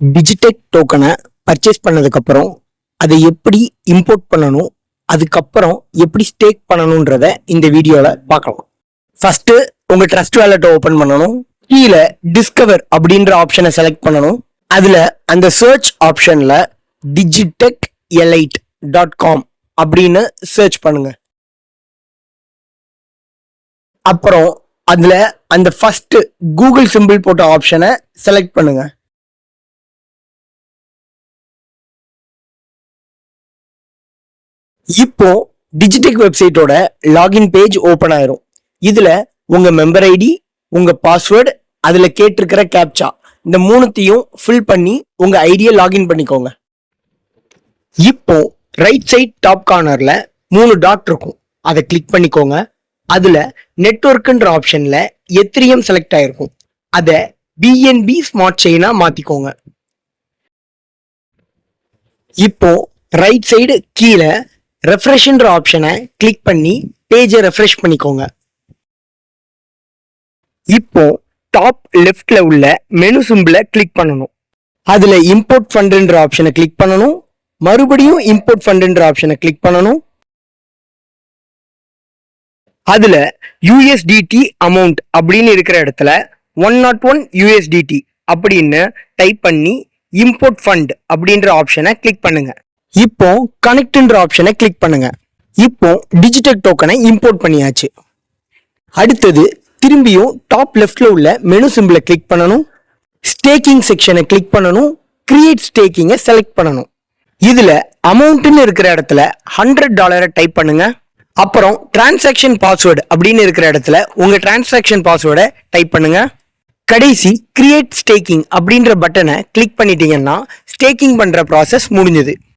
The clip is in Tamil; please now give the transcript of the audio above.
டிஜிடெக் டோக்கனை பர்ச்சேஸ் பண்ணதுக்கப்புறம் அதை எப்படி இம்போர்ட் பண்ணணும், அதுக்கப்புறம் எப்படி ஸ்டேக் பண்ணணுன்றத இந்த வீடியோவில் பார்க்கலாம். ஃபர்ஸ்ட் உங்கள் ட்ரஸ்ட் வேலெட்டை ஓப்பன் பண்ணணும். கீழே டிஸ்கவர் அப்படின்ற ஆப்ஷனை செலக்ட் பண்ணணும். அதில் அந்த சர்ச் ஆப்ஷனில் digitechelite.com அப்படின்னு சர்ச் பண்ணுங்க. அப்புறம் அதில் அந்த ஃபர்ஸ்ட் கூகுள் சிம்பிள் போட்ட ஆப்ஷனை செலக்ட் பண்ணுங்க. இப்போ டிஜிடெக் வெப்சைட்டோட லாகின் பேஜ் ஓபன் ஆயிரும். இதுல உங்க மெம்பர் ஐடி, உங்க பாஸ்வேர்டு, அதுல கேட்டிருக்கிற கேப்சா இந்த மூணுத்தையும் ஃபில் பண்ணி உங்க ஐடியை லாகின் பண்ணிக்கோங்க. இப்போ ரைட் சைட் டாப் கார்னர்ல 3 டாட் இருக்கும், அதை கிளிக் பண்ணிக்கோங்க. அதுல நெட்வொர்க்ன்ற ஆப்ஷன்ல எத்திரியம் செலக்ட் ஆயிருக்கும், அதை BNB ஸ்மார்ட் செயினா மாத்திக்கோங்க. இப்போ ரைட் சைடு கீழே ரெஃப்ரெஷ்ன்ற ஆப்ஷனை கிளிக் பண்ணி பேஜை ரெஃப்ரெஷ் பண்ணிக்கோங்க. இப்போ டாப் லெஃப்ட்ல உள்ள மெனு சிம்பிளை கிளிக் பண்ணணும். அதுல இம்போர்ட் ஃபண்ட்ன்ற ஆப்ஷனை கிளிக் பண்ணணும். மறுபடியும் இம்போர்ட் ஃபண்ட்ன்ற ஆப்ஷனை கிளிக் பண்ணணும். அதுல USDT அமௌண்ட் அப்படின்னு இருக்கிற இடத்துல 101 USDT அப்படின்னு டைப் பண்ணி இம்போர்ட் ஃபண்ட் அப்படின்ற ஆப்ஷனை கிளிக் பண்ணுங்க. இப்போ கனெக்ட்ன்ற ஆப்ஷனை கிளிக் பண்ணுங்க. இப்போ டிஜிடெக் டோக்கனை இம்போர்ட் பண்ணியாச்சு. அடுத்தது திரும்பியும் டாப் லெஃப்ட்ல உள்ள மெனு சிம்பிளை கிளிக் பண்ணணும். ஸ்டேக்கிங் செக்ஷனை கிளிக் பண்ணணும். கிரியேட் ஸ்டேக்கிங்கை செலக்ட் பண்ணணும். இதுல அமௌண்ட்னு இருக்கிற இடத்துல $100 டைப் பண்ணுங்க. அப்புறம் டிரான்சாக்ஷன் பாஸ்வேர்டு அப்படின்னு இருக்கிற இடத்துல உங்க டிரான்சாக்ஷன் பாஸ்வேர்டை டைப் பண்ணுங்க. கடைசி கிரியேட் ஸ்டேக்கிங் அப்படின்ற பட்டனை கிளிக் பண்ணிட்டீங்கன்னா ஸ்டேக்கிங் பண்ற ப்ராசஸ் முடிஞ்சது.